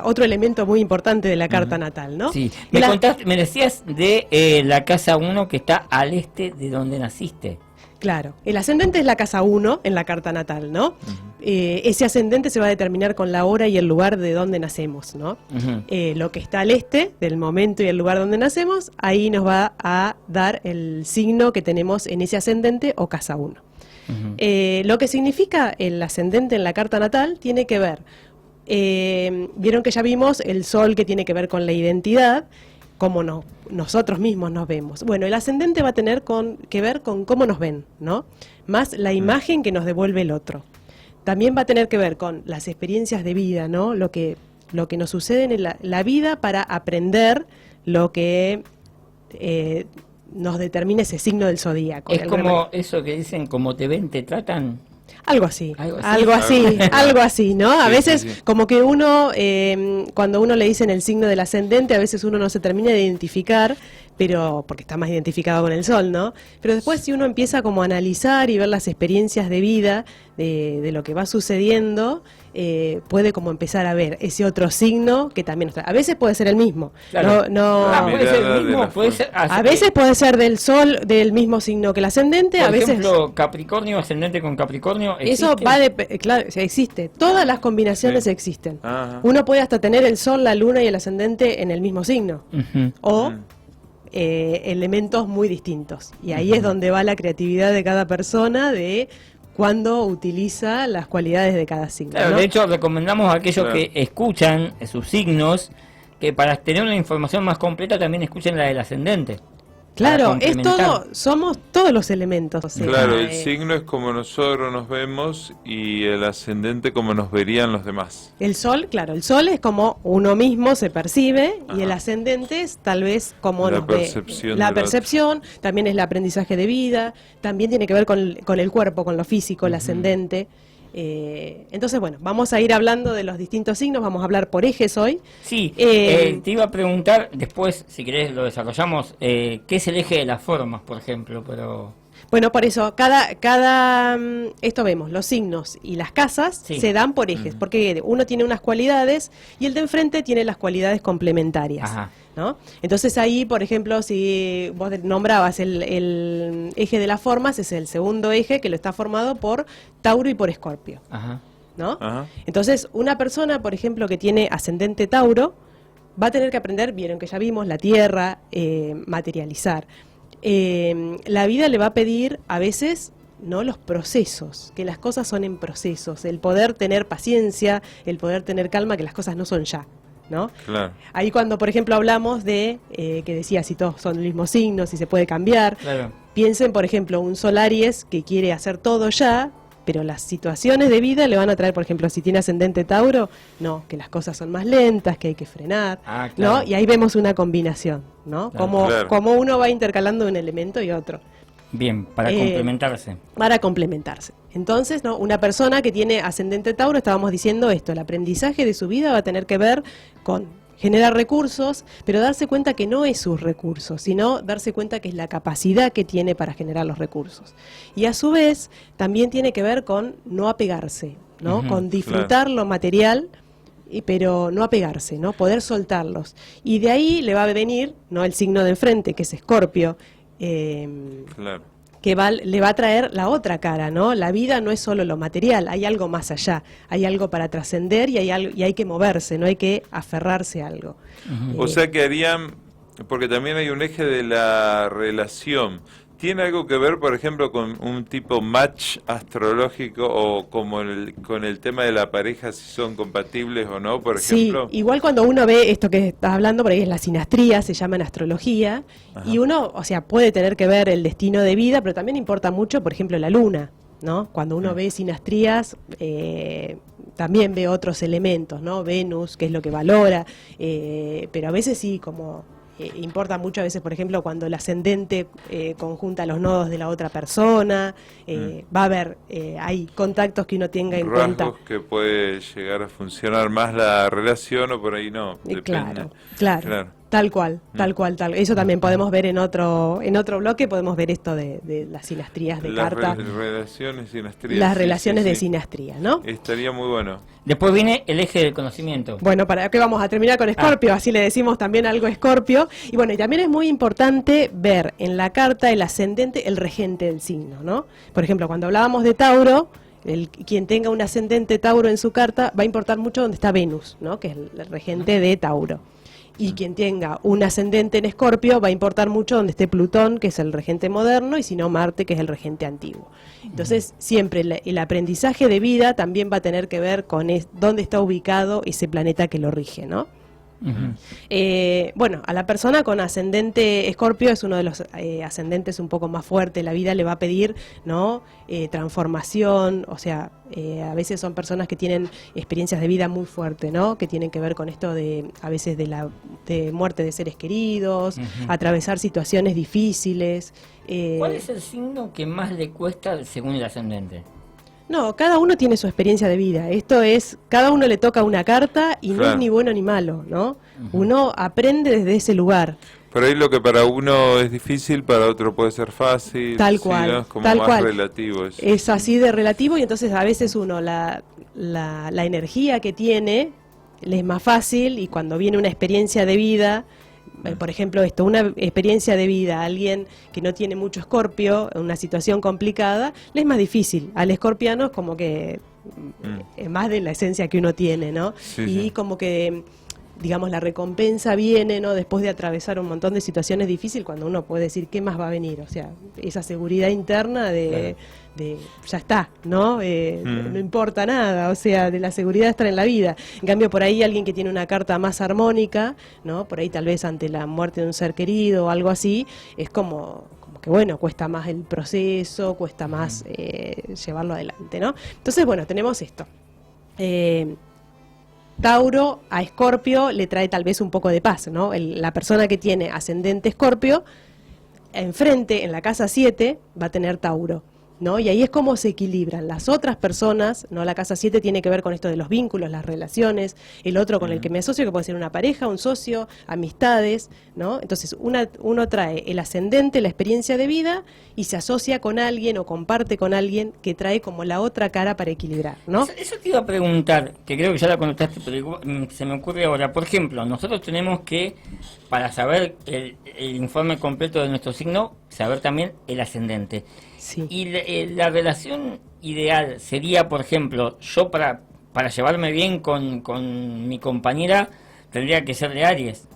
otro elemento muy importante de la carta natal, ¿no? Sí, me decías de la casa 1 que está al este de donde naciste. Claro, el ascendente es la casa 1 en la carta natal, ¿no? Ese ascendente se va a determinar con la hora y el lugar de donde nacemos, ¿no? Lo que está al este del momento y el lugar donde nacemos, ahí nos va a dar el signo que tenemos en ese ascendente o casa 1. Lo que significa el ascendente en la carta natal tiene que ver, vieron que ya vimos el sol que tiene que ver con la identidad, cómo nosotros mismos nos vemos. Bueno, el ascendente va a tener que ver con cómo nos ven, ¿no? Más la imagen que nos devuelve el otro. También va a tener que ver con las experiencias de vida, ¿no? Lo que nos sucede en la vida para aprender lo que nos determina ese signo del zodíaco. Es como eso que dicen, como te ven, te tratan. Algo así, algo así, ¿no? A veces como que uno, cuando uno le dicen el signo del ascendente, a veces uno no se termina de identificar, pero porque está más identificado con el sol, ¿no? Pero después si uno empieza como a analizar y ver las experiencias de vida, de lo que va sucediendo, puede como empezar a ver ese otro signo que también está. A veces puede ser el mismo. Claro. Puede ser el mismo, puede ser, a veces puede ser del sol, del mismo signo que el ascendente, por a veces... ejemplo, Capricornio, ascendente con Capricornio, ¿existe? Eso va claro, existe. Todas las combinaciones existen. Uno puede hasta tener el sol, la luna y el ascendente en el mismo signo. O elementos muy distintos. Y ahí es donde va la creatividad de cada persona de cuando utiliza las cualidades de cada signo. Claro, ¿no? de hecho recomendamos a aquellos que escuchan sus signos que para tener una información más completa también escuchen la del ascendente. Claro, es todo, somos todos los elementos. O sea, claro, el signo es como nosotros nos vemos y el ascendente como nos verían los demás. El sol, claro, el sol es como uno mismo se percibe y el ascendente es tal vez como nos ve. La percepción, también es el aprendizaje de vida, también tiene que ver con el cuerpo, con lo físico, el ascendente. Entonces, bueno, vamos a ir hablando de los distintos signos, vamos a hablar por ejes hoy. Sí, te iba a preguntar, después, si querés lo desarrollamos, ¿qué es el eje de las formas, por ejemplo? Pero... Bueno, por eso, esto vemos, los signos y las casas se dan por ejes, porque uno tiene unas cualidades y el de enfrente tiene las cualidades complementarias. ¿No? Entonces ahí, por ejemplo, si vos nombrabas el eje de las formas, es el segundo eje que lo está formado por Tauro y por Escorpio. ¿No? Entonces, una persona, por ejemplo, que tiene ascendente Tauro, va a tener que aprender, vieron que ya vimos, la tierra, materializar. La vida le va a pedir a veces, ¿no?, los procesos, que las cosas son en procesos, el poder tener paciencia, el poder tener calma, que las cosas no son ya, ¿no? Claro. Ahí cuando, por ejemplo, hablamos de, que decía si todos son el mismo signo, si se puede cambiar, piensen, por ejemplo, un Sol Aries que quiere hacer todo ya, pero las situaciones de vida le van a traer, por ejemplo, si tiene ascendente Tauro, no, que las cosas son más lentas, que hay que frenar, ¿no? Y ahí vemos una combinación, ¿no? Como uno va intercalando un elemento y otro. Bien, para complementarse. Para complementarse. Entonces, ¿no?, una persona que tiene ascendente Tauro, estábamos diciendo esto, el aprendizaje de su vida va a tener que ver con generar recursos, pero darse cuenta que no es sus recursos, sino darse cuenta que es la capacidad que tiene para generar los recursos. Y a su vez, también tiene que ver con no apegarse, ¿no? Con disfrutar lo material, pero no apegarse, ¿no? Poder soltarlos. Y de ahí le va a venir, ¿no?, el signo de enfrente, que es Escorpio, que le va a traer la otra cara, ¿no? La vida no es solo lo material, hay algo más allá, hay algo para trascender y hay que moverse, no hay que aferrarse a algo. O sea que harían, porque también hay un eje de la relación. ¿Tiene algo que ver, por ejemplo, con un tipo match astrológico o como con el tema de la pareja, si son compatibles o no, por ejemplo? Sí, igual cuando uno ve esto que estás hablando, por ahí es la sinastría, se llama en astrología, y uno, o sea, puede tener que ver el destino de vida, pero también importa mucho, por ejemplo, la luna, ¿no? Cuando uno ve sinastrías, también ve otros elementos, ¿no? Venus, que es lo que valora, pero a veces sí, como... importa mucho a veces, por ejemplo, cuando el ascendente conjunta los nodos de la otra persona, va a haber, hay contactos que uno tenga en cuenta. Rasgos que puede llegar a funcionar más la relación o por ahí no, depende. Claro. Tal cual, tal cual, tal. Eso también podemos ver en otro bloque, podemos ver esto de las sinastrías de carta. Las relaciones sinastrías. Las relaciones de sinastría, ¿no? Estaría muy bueno. Después viene el eje del conocimiento. Bueno, ¿para qué vamos a terminar con Escorpio? Así le decimos también algo a Escorpio. Y bueno, y también es muy importante ver en la carta el ascendente, el regente del signo, ¿no? Por ejemplo, cuando hablábamos de Tauro, quien tenga un ascendente Tauro en su carta, va a importar mucho dónde está Venus, ¿no? Que es el regente de Tauro. Y quien tenga un ascendente en Escorpio va a importar mucho donde esté Plutón, que es el regente moderno, y si no Marte, que es el regente antiguo. Entonces, siempre el aprendizaje de vida también va a tener que ver con dónde está ubicado ese planeta que lo rige, ¿no? Bueno, a la persona con ascendente Escorpio es uno de los ascendentes un poco más fuertes. La vida le va a pedir, ¿no? Transformación, o sea, a veces son personas que tienen experiencias de vida muy fuertes, ¿no? Que tienen que ver con esto a veces de muerte de seres queridos, atravesar situaciones difíciles. ¿Cuál es el signo que más le cuesta según el ascendente? No, cada uno tiene su experiencia de vida. Esto es, cada uno le toca una carta y no es ni bueno ni malo, ¿no? Uno aprende desde ese lugar. Por ahí lo que para uno es difícil, para otro puede ser fácil. Tal cual, ¿sí, no? Es como tal más cual. relativo eso. Es así de relativo y entonces a veces uno la energía que tiene le es más fácil y cuando viene una experiencia de vida, por ejemplo una experiencia de vida a alguien que no tiene mucho Escorpio, una situación complicada, le es más difícil. Al escorpiano es como que es más de la esencia que uno tiene, ¿no? Sí, y sí. como que digamos, la recompensa viene, ¿no? Después de atravesar un montón de situaciones difíciles, cuando uno puede decir qué más va a venir, o sea, esa seguridad interna de ya está, ¿no? No importa nada, o sea, de la seguridad de estar en la vida. En cambio, por ahí alguien que tiene una carta más armónica, ¿no? Por ahí tal vez ante la muerte de un ser querido o algo así, es como que bueno, cuesta más el proceso, cuesta más llevarlo adelante, ¿no? Entonces, bueno, tenemos esto. Tauro a Escorpio le trae tal vez un poco de paz, ¿no? La persona que tiene ascendente Escorpio, enfrente, en la casa 7, va a tener Tauro, ¿no? Y ahí es como se equilibran las otras personas, ¿no? La casa 7 tiene que ver con esto de los vínculos, las relaciones, el otro con el que me asocio, que puede ser una pareja, un socio, amistades, ¿no? Entonces uno trae el ascendente, la experiencia de vida, y se asocia con alguien o comparte con alguien que trae como la otra cara para equilibrar, ¿no? Eso te iba a preguntar, que creo que ya la contestaste, pero igual, se me ocurre ahora. Por ejemplo, nosotros tenemos que, para saber el informe completo de nuestro signo, saber también el ascendente. Sí. Y la relación ideal sería, por ejemplo, yo para llevarme bien con mi compañera, tendría que ser de Aries.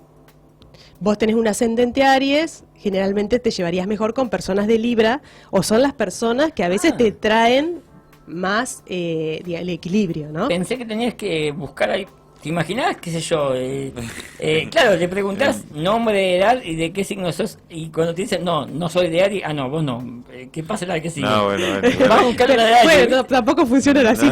Vos tenés un ascendente Aries, generalmente te llevarías mejor con personas de Libra, o son las personas que a veces te traen más el equilibrio, ¿no? Pensé que tenías que buscar ahí. ¿Te imaginás, qué sé yo? Claro, le preguntás nombre, edad y de qué signo sos, y cuando te dicen, no soy de Aries, no, vos no. ¿Qué pasa la de qué signo? No, bueno. Vas a buscar la de Aries. Bueno, tampoco funcionan así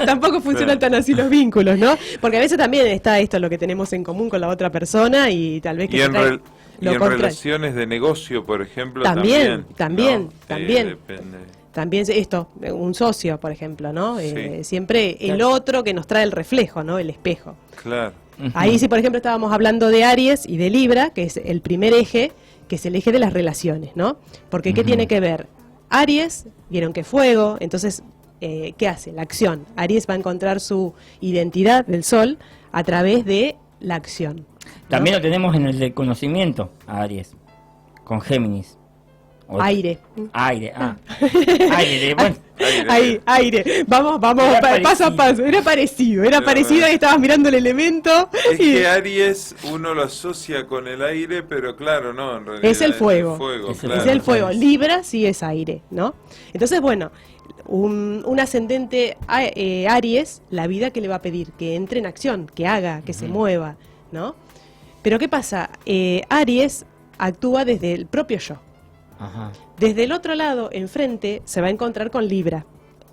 tampoco funcionan tan así los vínculos, ¿no? Porque a veces también está esto, lo que tenemos en común con la otra persona y tal vez que Y te en, trae y lo en contrario. relaciones de negocio, por ejemplo, También. ¿no? También esto, un socio, por ejemplo, ¿no? Sí. Siempre el otro que nos trae el reflejo, ¿no? El espejo. Claro. Ahí sí, por ejemplo, estábamos hablando de Aries y de Libra, que es el primer eje, que es el eje de las relaciones, ¿no? Porque ¿qué tiene que ver? Aries, vieron que fuego, entonces, ¿qué hace? La acción. Aries va a encontrar su identidad del sol a través de la acción, ¿no? También lo tenemos en el de conocimiento, a Aries, con Géminis. Aire. Aire, bueno. Aire. Vamos, Era paso a paso. Era parecido y estabas mirando el elemento. Es que Aries uno lo asocia con el aire, pero claro, no, en realidad Es el fuego. Claro. Es el fuego. Libra sí es aire, ¿no? Entonces, bueno, un ascendente Aries, la vida que le va a pedir, que entre en acción, que haga, que se mueva, ¿no? Pero ¿qué pasa? Aries actúa desde el propio yo. Ajá. Desde el otro lado, enfrente, se va a encontrar con Libra.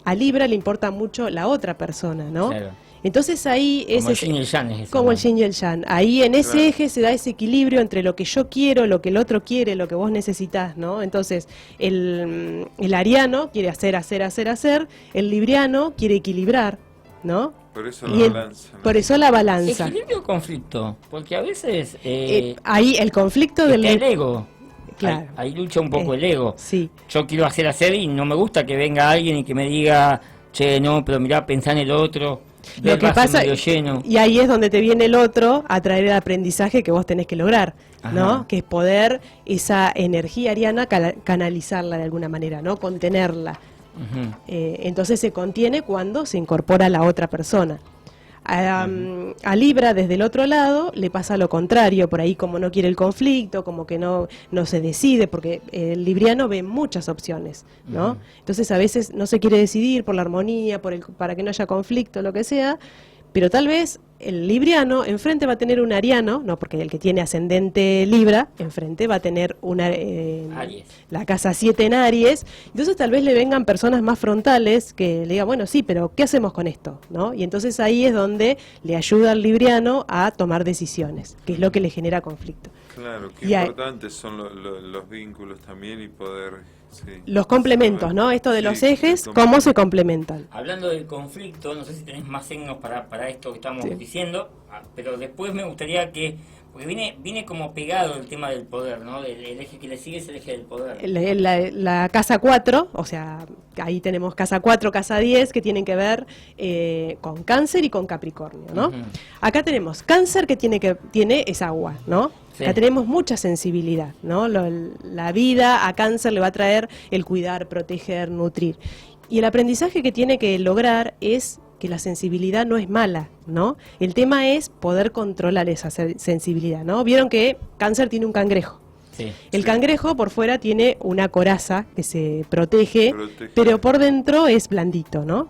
A Libra le importa mucho la otra persona, ¿no? Claro. Entonces ahí Como el yin y el yang es eso, como ¿no? el yin y el yang. Ahí en ese eje se da ese equilibrio entre lo que yo quiero, lo que el otro quiere, lo que vos necesitás, ¿no? Entonces, el ariano quiere hacer, el libriano quiere equilibrar, ¿no? Por eso Y la balanza. ¿no? por eso la balanza. Equilibrio o conflicto, porque a veces Ahí el conflicto está del el ego. Claro. Ahí lucha un poco el ego. Sí. Yo quiero hacer y no me gusta que venga alguien y que me diga, che, no, pero mirá, pensá en el otro. Ve Lo el que vaso pasa, medio lleno. y ahí es donde te viene el otro a traer el aprendizaje que vos tenés que lograr, ¿no? Ajá. Que es poder esa energía ariana canalizarla de alguna manera, ¿no? Contenerla. Ujú. Entonces se contiene cuando se incorpora la otra persona. A Libra, desde el otro lado, le pasa lo contrario, por ahí como no quiere el conflicto, como que no se decide, porque el libriano ve muchas opciones, ¿no? Entonces a veces no se quiere decidir por la armonía, para que no haya conflicto, lo que sea, pero tal vez el libriano enfrente va a tener un ariano, no, porque el que tiene ascendente Libra, enfrente va a tener Aries. la casa 7 en Aries, entonces tal vez le vengan personas más frontales que le digan, bueno, sí, pero ¿qué hacemos con esto? ¿No? Y entonces ahí es donde le ayuda al libriano a tomar decisiones, que es lo que le genera conflicto. Claro, qué Y importantes son los vínculos también y poder... Sí, los complementos, ¿no? Esto de sí, los ejes, el ¿cómo se complementan? Hablando del conflicto, no sé si tenés más signos para esto que estamos Sí. diciendo, pero después me gustaría porque viene como pegado el tema del poder, ¿no? El eje que le sigue es el eje del poder. La casa 4, o sea, ahí tenemos casa 4, casa 10, que tienen que ver con Cáncer y con Capricornio, ¿no? Ujú. Acá tenemos Cáncer que tiene es agua, ¿no? Sí. Acá tenemos mucha sensibilidad, ¿no? La vida a Cáncer le va a traer el cuidar, proteger, nutrir. Y el aprendizaje que tiene que lograr es que la sensibilidad no es mala, ¿no? El tema es poder controlar esa sensibilidad, ¿no? Vieron que Cáncer tiene un cangrejo. Sí. El cangrejo por fuera tiene una coraza que se protege, Protege. pero por dentro es blandito, ¿no?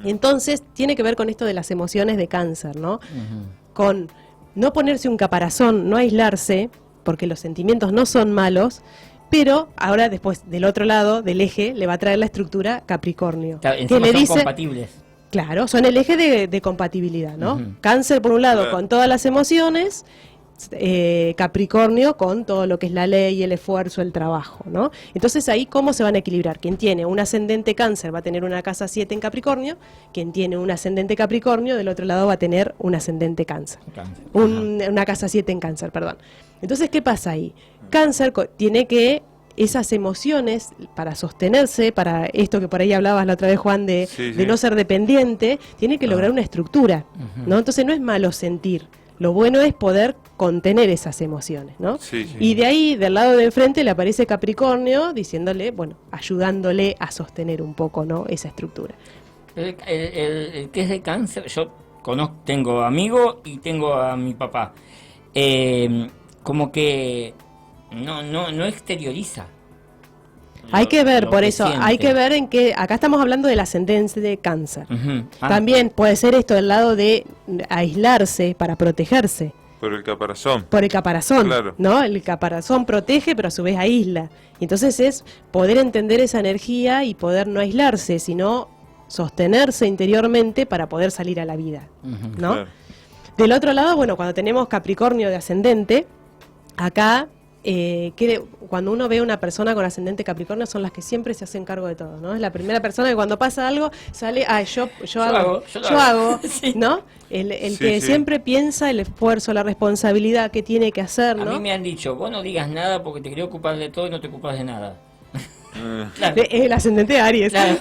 Entonces tiene que ver con esto de las emociones de Cáncer, ¿no? Ujú. Con no ponerse un caparazón, no aislarse, porque los sentimientos no son malos, pero ahora después del otro lado del eje le va a traer la estructura Capricornio, Claro, que encima le son dice, compatibles. claro, son el eje de compatibilidad, ¿no? Ujú. Cáncer por un lado Claro. con todas las emociones, Capricornio con todo lo que es la ley, el esfuerzo, el trabajo, ¿no? Entonces ahí cómo se van a equilibrar. Quien tiene un ascendente Cáncer va a tener una casa 7 en Capricornio, quien tiene un ascendente Capricornio del otro lado va a tener un ascendente Cáncer. Cáncer. Una casa 7 en Cáncer, perdón. Entonces, ¿qué pasa ahí? Cáncer tiene que esas emociones para sostenerse, para esto que por ahí hablabas la otra vez, Juan, de Sí. no ser dependiente, tiene que lograr una estructura, ¿no? Entonces no es malo sentir, lo bueno es poder contener esas emociones, ¿no? Sí, sí. Y de ahí, del lado de enfrente, le aparece Capricornio diciéndole, bueno, ayudándole a sostener un poco, ¿no? Esa estructura. El que es de Cáncer, yo tengo amigo y tengo a mi papá. Como que no exterioriza. Hay que ver, lo por que eso, siente. hay que ver en qué, acá estamos hablando del ascendente de Cáncer. Ujú. Ah, También puede ser esto del lado de aislarse para protegerse Por el caparazón. por el caparazón, Claro. ¿no? El caparazón protege, pero a su vez aísla. Y entonces es poder entender esa energía y poder no aislarse, sino sostenerse interiormente para poder salir a la vida, ujú. ¿no? Claro. Del otro lado, bueno, cuando tenemos Capricornio de ascendente, acá cuando uno ve una persona con ascendente Capricornio son las que siempre se hacen cargo de todo, ¿no? Es la primera persona que cuando pasa algo sale, yo lo hago, Sí. ¿no? El Sí, que sí. siempre piensa el esfuerzo, la responsabilidad que tiene que hacer, A ¿no? mí me han dicho, vos no digas nada porque te quería ocupar de todo y no te ocupas de nada. Eh, Claro. El ascendente de Aries. Claro.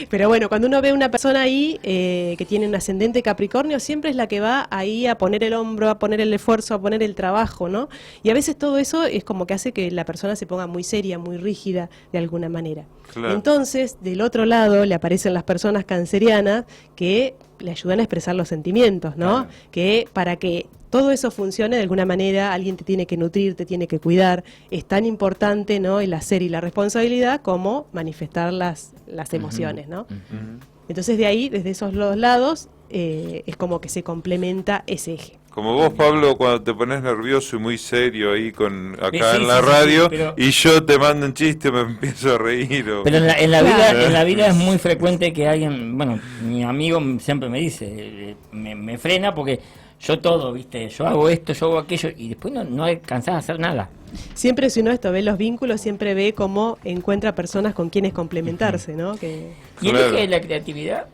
Pero bueno, cuando uno ve una persona ahí que tiene un ascendente Capricornio, siempre es la que va ahí a poner el hombro, a poner el esfuerzo, a poner el trabajo, ¿no? Y a veces todo eso es como que hace que la persona se ponga muy seria, muy rígida de alguna manera. Claro. Entonces, del otro lado le aparecen las personas cancerianas que le ayudan a expresar los sentimientos, ¿no? Claro. Que para que todo eso funcione de alguna manera, alguien te tiene que nutrir, te tiene que cuidar. Es tan importante, ¿no?, el hacer y la responsabilidad como manifestar las emociones, ¿no? ujú. Entonces de ahí, desde esos dos lados, es como que se complementa ese eje. Como vos, Pablo, cuando te pones nervioso y muy serio ahí acá Sí, en la sí, radio, sí, pero- y yo te mando un chiste, me empiezo a reír. Pero en la Claro. vida es muy frecuente que alguien, bueno, mi amigo siempre me dice, me frena porque yo todo, viste, yo hago esto, yo hago aquello y después no alcanzás a hacer nada. Siempre si uno esto ve los vínculos, siempre ve cómo encuentra personas con quienes complementarse, ¿no? Que Y el Claro. eje de la creatividad,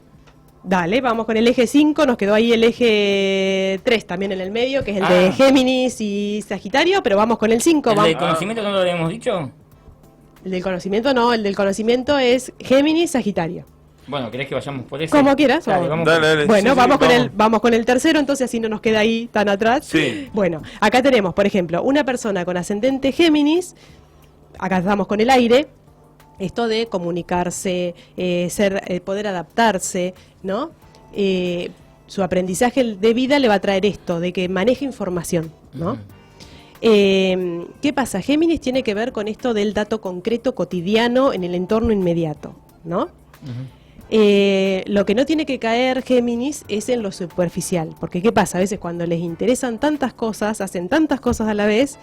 Dale, vamos con el eje 5, nos quedó ahí el eje 3 también en el medio, que es el de Géminis y Sagitario, pero vamos con el 5. ¿El del conocimiento no lo habíamos dicho? El del conocimiento no, el del conocimiento es Géminis, Sagitario. Bueno, ¿querés que vayamos por ese? Como quieras. Dale, vamos Dale, bueno, sí, vamos con el tercero, entonces así no nos queda ahí tan atrás. Sí. Bueno, acá tenemos, por ejemplo, una persona con ascendente Géminis, acá estamos con el aire, esto de comunicarse, poder adaptarse, ¿no? Su aprendizaje de vida le va a traer esto, de que maneje información, ¿no? ¿Qué pasa? Géminis tiene que ver con esto del dato concreto cotidiano en el entorno inmediato, ¿no? Lo que no tiene que caer Géminis es en lo superficial, porque ¿qué pasa? A veces cuando les interesan tantas cosas, hacen tantas cosas a la vez,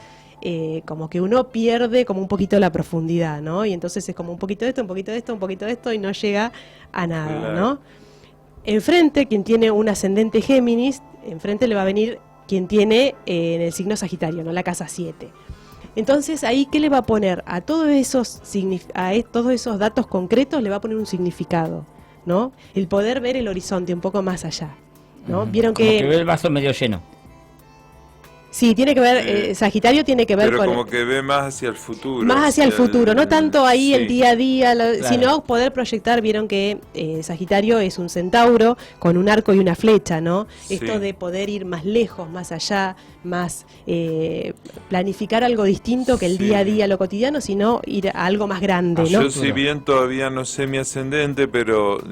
como que uno pierde como un poquito la profundidad, ¿no? Y entonces es como un poquito de esto, un poquito de esto, un poquito de esto y no llega a nada, Claro. ¿no? Enfrente, quien tiene un ascendente Géminis, enfrente le va a venir quien tiene en el signo Sagitario, ¿no? La casa 7. Entonces, ahí, ¿qué le va a poner? A todos esos todos esos datos concretos le va a poner un significado, ¿no? El poder ver el horizonte un poco más allá, ¿no? Vieron Como que ve el vaso medio lleno. Sí, tiene que ver, Sagitario tiene que ver Pero con... como que ve más hacia el futuro. Más hacia el futuro, no tanto ahí el sí. día a día, Claro. sino poder proyectar. Vieron que Sagitario es un centauro con un arco y una flecha, ¿no? Sí. Esto de poder ir más lejos, más allá, más planificar algo distinto que el Sí. día a día, lo cotidiano, sino ir a algo más grande, ¿no? Yo si bien todavía no sé mi ascendente, pero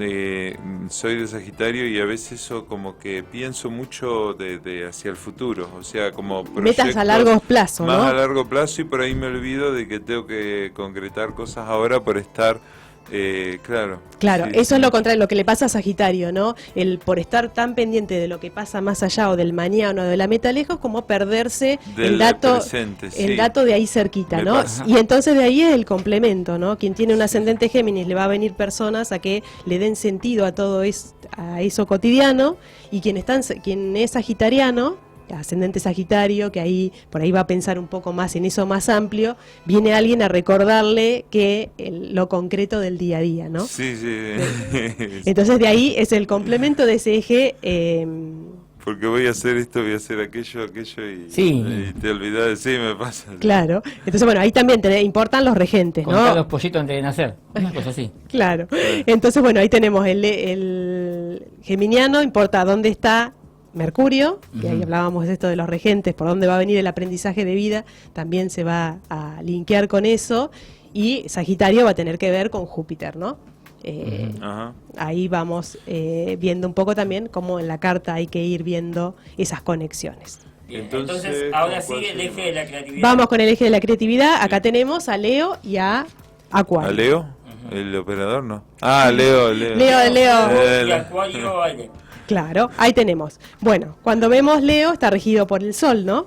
soy de Sagitario y a veces eso como que pienso mucho de hacia el futuro, o sea, como Metas a proyectos largo plazo, más ¿no? a largo plazo, y por ahí me olvido de que tengo que concretar cosas ahora por estar, claro. Claro, Sí, eso sí. es lo contrario, lo que le pasa a Sagitario, ¿no? El por estar tan pendiente de lo que pasa más allá o del mañana o de la meta lejos, como perderse Del el dato, presente, el sí. dato de ahí cerquita, Me ¿no? pasa. Y entonces de ahí es el complemento, ¿no? Quien tiene un ascendente Géminis le va a venir personas a que le den sentido a todo a eso cotidiano, y quien es sagitariano, ascendente Sagitario, que ahí por ahí va a pensar un poco más en eso más amplio, viene alguien a recordarle que lo concreto del día a día, ¿no? Sí, sí. Entonces de ahí es el complemento de ese eje. Porque voy a hacer esto, voy a hacer aquello, y, Sí. y te olvidas de sí, me pasa. Claro. Entonces, bueno, ahí también importan los regentes, Contar ¿no? los pollitos antes de nacer. Una cosa así. Claro. Entonces, bueno, ahí tenemos el geminiano, importa dónde está Mercurio, que ahí hablábamos de esto de los regentes, por dónde va a venir el aprendizaje de vida, también se va a linkear con eso, y Sagitario va a tener que ver con Júpiter, ¿no? Ajá. Ahí vamos viendo un poco también cómo en la carta hay que ir viendo esas conexiones. Bien, Entonces, entonces, ahora ¿cuál sigue el sería? eje de la creatividad. Vamos con el eje de la creatividad. Acá tenemos a Leo y a Acuario. ¿A Leo? ¿El operador no? Ah, Leo. Leo. Y Acuario, aire. Claro, ahí tenemos. Bueno, cuando vemos Leo está regido por el Sol, ¿no?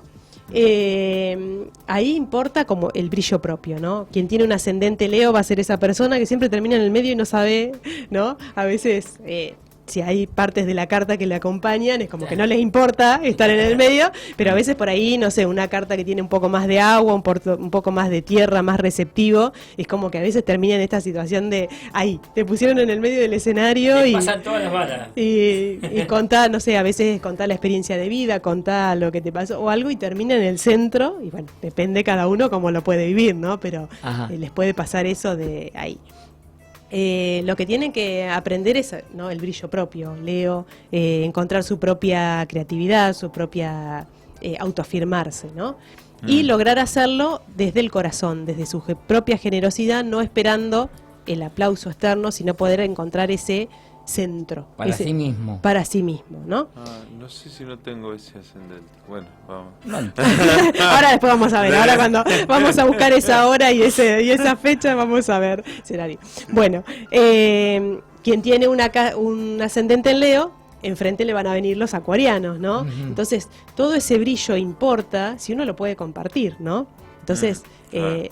Ahí importa como el brillo propio, ¿no? Quien tiene un ascendente Leo va a ser esa persona que siempre termina en el medio y no sabe, ¿no? A veces, si hay partes de la carta que le acompañan, es como que no les importa estar en el medio, pero a veces por ahí, no sé, una carta que tiene un poco más de agua, un poco más de tierra, más receptivo, es como que a veces termina en esta situación de, ahí, te pusieron en el medio del escenario Te y... pasan todas las balas. Y contá, no sé, a veces contá la experiencia de vida, contá lo que te pasó o algo y termina en el centro, y bueno, depende cada uno cómo lo puede vivir, ¿no? Pero Ajá. les puede pasar eso de ahí. Lo que tienen que aprender es, ¿no?, el brillo propio, Leo, encontrar su propia creatividad, su propia autoafirmarse, ¿no? Y lograr hacerlo desde el corazón, desde su propia generosidad, no esperando el aplauso externo, sino poder encontrar ese centro. Para sí mismo. Para sí mismo, ¿no? No sé si no tengo ese ascendente. Bueno, vamos. Bueno, Ahora después vamos a ver, ahora cuando vamos a buscar esa hora y esa fecha, vamos a ver, Serari. Bueno, quien tiene un ascendente en Leo, enfrente le van a venir los acuarianos, ¿no? Entonces, todo ese brillo importa si uno lo puede compartir, ¿no? Entonces,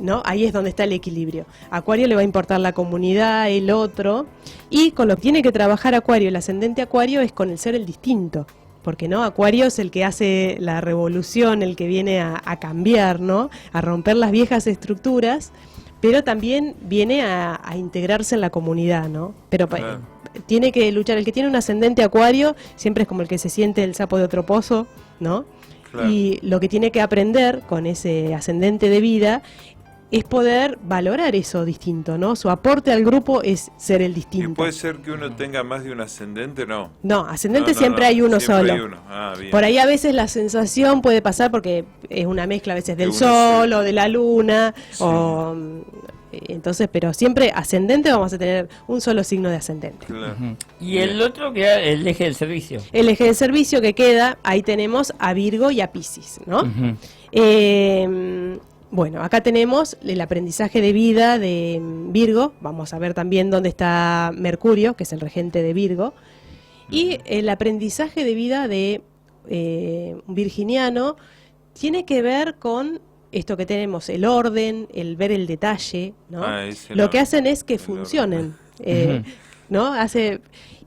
¿no? Ahí es donde está el equilibrio. Acuario le va a importar la comunidad, el otro, y con lo que tiene que trabajar Acuario, el ascendente Acuario, es con el ser el distinto. Porque no, Acuario es el que hace la revolución, el que viene a cambiar, ¿no? A romper las viejas estructuras, pero también viene a integrarse en la comunidad, ¿no? Pero Claro. tiene que luchar. El que tiene un ascendente Acuario siempre es como el que se siente el sapo de otro pozo, ¿no? Claro. Y lo que tiene que aprender con ese ascendente de vida es poder valorar eso distinto, ¿no? Su aporte al grupo es ser el ¿Y distinto. puede ser que uno tenga más de un ascendente? No. No, ascendente No, siempre hay uno siempre solo. hay uno. Ah, bien. Por ahí a veces la sensación puede pasar porque es una mezcla a veces del uno sol sí. o de la luna, Sí. entonces, pero siempre ascendente vamos a tener un solo signo de ascendente. Claro. Y el otro que era el eje del servicio. El eje de servicio que queda, ahí tenemos a Virgo y a Piscis, ¿no? Ujú. Bueno, acá tenemos el aprendizaje de vida de Virgo, vamos a ver también dónde está Mercurio, que es el regente de Virgo, y el aprendizaje de vida de un virginiano tiene que ver con esto que tenemos, el orden, el ver el detalle, ¿no? Ah, ese Lo no, que hacen es que el funcionen, Ujú. ¿no?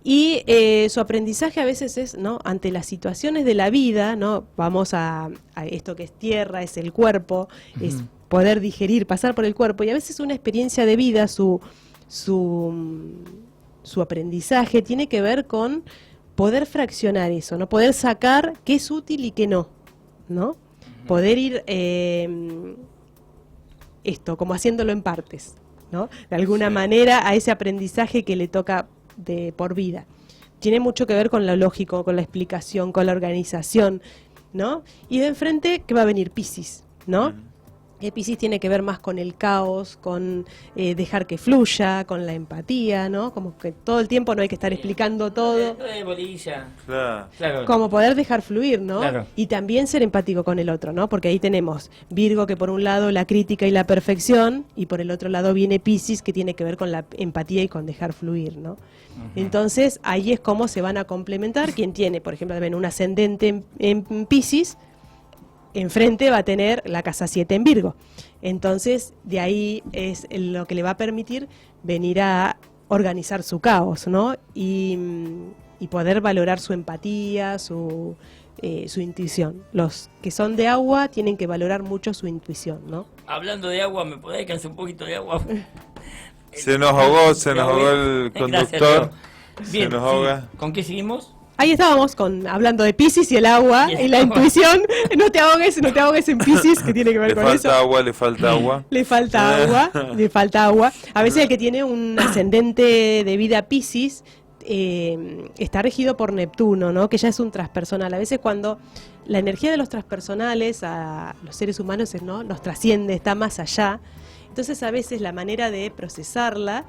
Y su aprendizaje a veces es, ¿no? Ante las situaciones de la vida, ¿no? Vamos a esto que es tierra, es el cuerpo, es poder digerir, pasar por el cuerpo, y a veces una experiencia de vida, su aprendizaje tiene que ver con poder fraccionar eso, ¿no? Poder sacar qué es útil y qué no, ¿no? Poder ir como haciéndolo en partes, ¿no? De alguna Sí. manera a ese aprendizaje que le toca por vida. Tiene mucho que ver con lo lógico, con la explicación, con la organización, ¿no? Y de enfrente, ¿qué va a venir? Piscis, ¿no? Piscis tiene que ver más con el caos, con dejar que fluya, con la empatía, ¿no? Como que todo el tiempo no hay que estar explicando todo. De bolilla. Claro. Claro. Como poder dejar fluir, ¿no? Claro. Y también ser empático con el otro, ¿no? Porque ahí tenemos Virgo, que por un lado la crítica y la perfección, y por el otro lado viene Piscis, que tiene que ver con la empatía y con dejar fluir, ¿no? Entonces, ahí es como se van a complementar. Quien tiene, por ejemplo, también un ascendente en Piscis, enfrente va a tener la casa 7 en Virgo. Entonces, de ahí es lo que le va a permitir venir a organizar su caos, ¿no? Y poder valorar su empatía, su intuición. Los que son de agua tienen que valorar mucho su intuición, ¿no? Hablando de agua, ¿me podés alcanzar un poquito de agua? Se nos ahogó el Gracias, conductor. Leo. Se Bien, nos sí. ahoga. ¿Con qué seguimos? Ahí estábamos hablando de Piscis y el agua Y el y la agua. intuición. No te ahogues en Piscis, que tiene que ver Le con falta eso. agua, le falta agua. Le falta agua, le falta agua. A veces el que tiene un ascendente de vida Piscis está regido por Neptuno, ¿no? Que ya es un transpersonal. A veces cuando la energía de los transpersonales a los seres humanos, ¿no? Nos trasciende, está más allá. Entonces a veces la manera de procesarla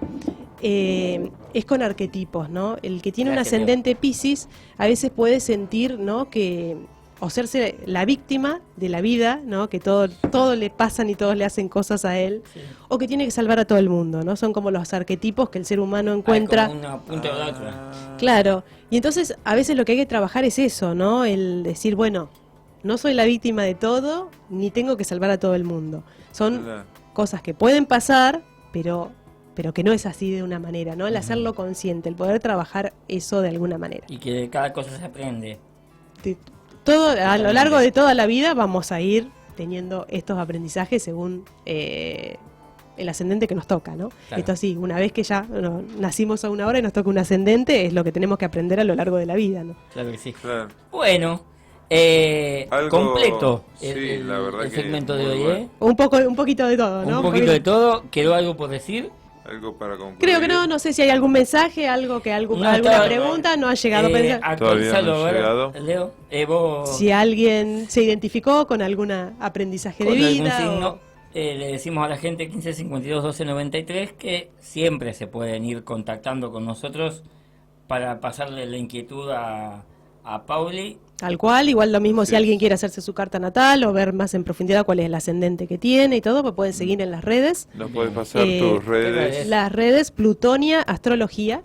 es con arquetipos, ¿no? El que tiene Gracias, un ascendente Piscis a veces puede sentir, ¿no? Que o serse la víctima de la vida, ¿no? Que todo le pasan y todos le hacen cosas a él, Sí. o que tiene que salvar a todo el mundo, ¿no? Son como los arquetipos que el ser humano encuentra. Como una punta o la otra. Claro, y entonces a veces lo que hay que trabajar es eso, ¿no? El decir, bueno, no soy la víctima de todo, ni tengo que salvar a todo el mundo. Son Claro. cosas que pueden pasar, pero que no es así de una manera, ¿no? El hacerlo consciente, el poder trabajar eso de alguna manera. Y que de cada cosa se aprende. Todo, a lo largo de toda la vida vamos a ir teniendo estos aprendizajes según el ascendente que nos toca, ¿no? Claro. Esto sí, una vez que ya nacimos a una hora y nos toca un ascendente, es lo que tenemos que aprender a lo largo de la vida, ¿no? Claro que sí. Claro. Bueno, Algo- completo sí, el, la verdad el que segmento de muy hoy, bueno. ¿eh? Un poquito de todo, ¿no? Un poquito de todo. ¿Quedó algo por decir? Algo para concluir. Creo que no sé si hay algún mensaje, No, alguna está- pregunta, no ha llegado a pensar. Todavía no Actualizalo, ha a ver, llegado. Leo. Vos, Si alguien se identificó con algún aprendizaje de con algún vida. signo, le decimos a la gente 15 52 12 93 que siempre se pueden ir contactando con nosotros para pasarle la inquietud a Pauli. Tal cual, igual lo mismo si Sí. alguien quiere hacerse su carta natal o ver más en profundidad cuál es el ascendente que tiene y todo, pues pueden seguir en las redes. Nos puedes pasar redes? tus redes. Las redes Plutonia Astrología,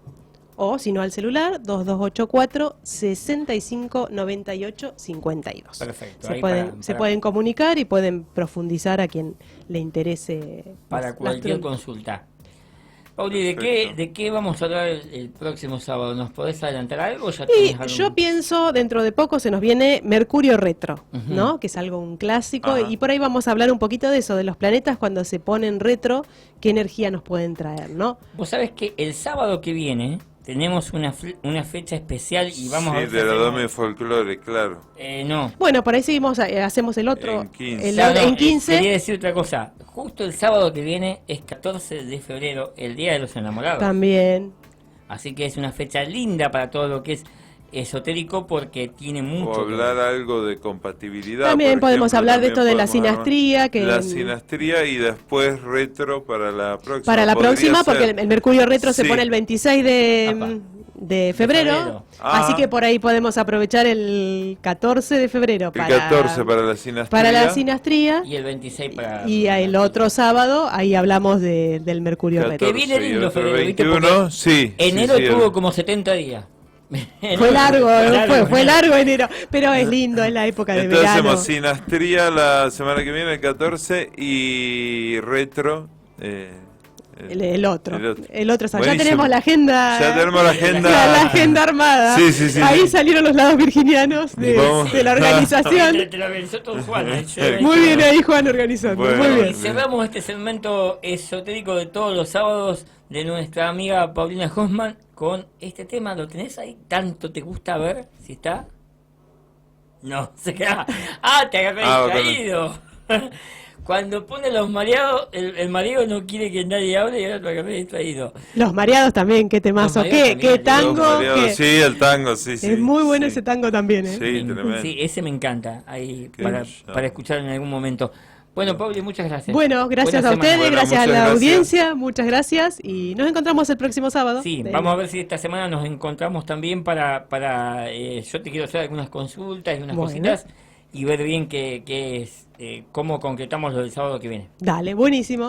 o si no al celular, 2284 65 98 52. Perfecto, Se ahí pueden, se para- pueden comunicar y pueden profundizar a quien le interese. Para la cualquier astrología. consulta. Pauli, Perfecto. ¿de qué vamos a hablar el próximo sábado? ¿Nos podés adelantar algo? ¿Ya Y tenés algún- yo pienso, dentro de poco se nos viene Mercurio retro, Ujú. ¿no? Que es algo un clásico, Ajá. y por ahí vamos a hablar un poquito de eso, de los planetas cuando se ponen retro, qué energía nos pueden traer, ¿no? Vos sabés que el sábado que viene tenemos una fecha especial y vamos a ver Sí, si de la hacemos- Dome Folklore, claro. no. Bueno, por ahí seguimos, hacemos el otro. En 15. En 15. Quería decir otra cosa. Justo el sábado que viene es 14 de febrero, el Día de los Enamorados. También. Así que es una fecha linda para todo lo que es esotérico porque tiene mucho. O que hablar ver. algo de compatibilidad. También por podemos ejemplo, hablar de también esto de la podemos armar sinastría. Que La sinastría y después retro para la próxima. para la Podría próxima, porque ser. el Mercurio retro se Sí. pone el 26 Apa. de febrero. febrero. Así Ah. que por ahí podemos aprovechar el 14 de febrero El para, 14 para la sinastría. para la sinastría. Y el 26 para. Y el otro sábado, ahí hablamos del Mercurio retro. Que viene 14 y lindo otro febrero, ¿viste? 21, Porque sí. Enero sí, sí, tuvo el- como 70 días. Fue largo, fue enero. largo enero, pero es lindo, es la época de Entonces verano. hacemos sinastría la semana que viene, el 14, y retro. El otro. El otro. El otro. Ya Buenísimo. tenemos la agenda. Ya tenemos la agenda. La agenda armada. Sí, sí, sí, Ahí sí. salieron los lados virginianos Vamos. de la organización. Te lo organizó todo Juan. Muy bien ahí, Juan, organizando. Bueno. Muy Y bien. cerramos este segmento esotérico de todos los sábados de nuestra amiga Paulina Hoffman con este tema. ¿Lo tenés ahí? ¿Tanto te gusta ver si está? No, se queda. ¡Ah, te agarré distraído! Cuando pone los mareados, el mareo no quiere que nadie hable y ahora te agarré distraído. Los mareados también, qué temazo. Los mareados Qué también. tango. Los mareados, qué- sí, el tango, sí, sí. es muy bueno sí. ese tango también, ¿eh? Sí, tremendo. Sí, ese me encanta. Ahí Qué para ya. escuchar en algún momento. Bueno, Pablo, muchas gracias. Bueno, gracias Buena a semana. ustedes, Bueno, gracias a muchas la gracias. audiencia, muchas gracias y nos encontramos el próximo sábado. Sí, vamos a ver si esta semana nos encontramos también para yo te quiero hacer algunas consultas y unas Bueno. cositas y ver bien qué es, cómo concretamos lo del sábado que viene. Dale, buenísimo.